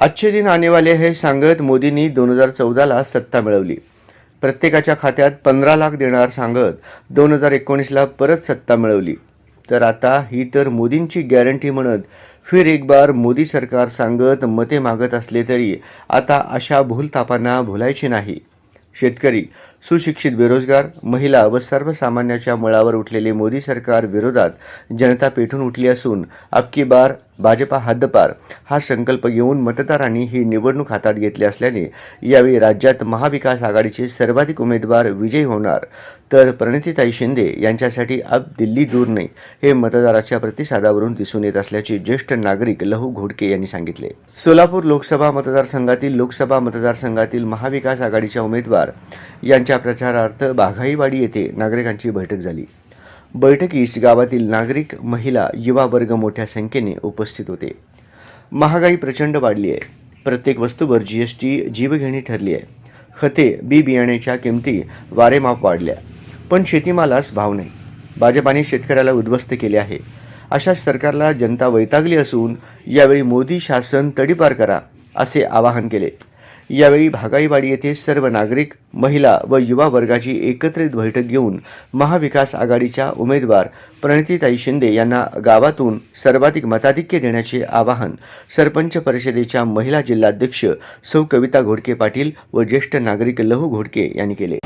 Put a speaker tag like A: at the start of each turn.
A: अच्छे दिन आने वाले हैं सांगत मोदींनी 2014ला सत्ता मिळवली. प्रत्येकाच्या खात्यात 15 लाख देणार सांगत 2019ला परत सत्ता मिळवली. तर आता ही तर मोदींची गॅरंटी म्हणत फिर एक बार मोदी सरकार सांगत मते मागत असले तरी आता अशा भूलथापांना भुलायचे नाही. शेतकरी, सुशिक्षित बेरोजगार, महिला व सर्वसामान्याच्या मुळावर उठलेले मोदी सरकार विरोधात जनता पेटून उठली असून अबकी बार भाजपा हद्दपार हा संकल्प घेऊन मतदारांनी ही निवडणूक हातात घेतली असल्याने यावेळी राज्यात महाविकास आघाडीचे सर्वाधिक उमेदवार विजयी होणार. तर प्रणितीताई शिंदे यांच्यासाठी अब दिल्ली दूर नाही हे मतदाराच्या प्रतिसादावरून दिसून येत असल्याचे ज्येष्ठ नागरिक लहू घोडके यांनी सांगितले. सोलापूर लोकसभा मतदारसंघातील महाविकास आघाडीच्या उमेदवार यांच्या प्रचारार्थ बाघाईवाडी येथे नागरिकांची बैठक झाली. बैठकीस गावातील नागरिक, महिला, युवा वर्ग मोठ्या संख्येने उपस्थित होते. महागाई प्रचंड वाढली आहे. प्रत्येक वस्तूवर जीएसटी जीवघेणी ठरली आहे. खते, बी बियाण्याच्या किमती वारेमाप वाढल्या, पण शेतीमालास भाव नाही. भाजपाने शेतकऱ्याला उद्ध्वस्त केले आहे. अशा सरकारला जनता वैतागली असून यावेळी मोदी शासन तडीपार करा असे आवाहन केले. यावेळी भागाईवाडी येथे सर्व नागरिक, महिला व युवा वर्गाची एकत्रित बैठक घेऊन महाविकास आघाडीच्या उमेदवार प्रणितीताई शिंदे यांना गावातून सर्वाधिक मताधिक्य देण्याचे आवाहन सरपंच परिषदेच्या महिला जिल्हाध्यक्ष सौ कविता घोडके पाटील व ज्येष्ठ नागरिक लहू घोडके यांनी केले.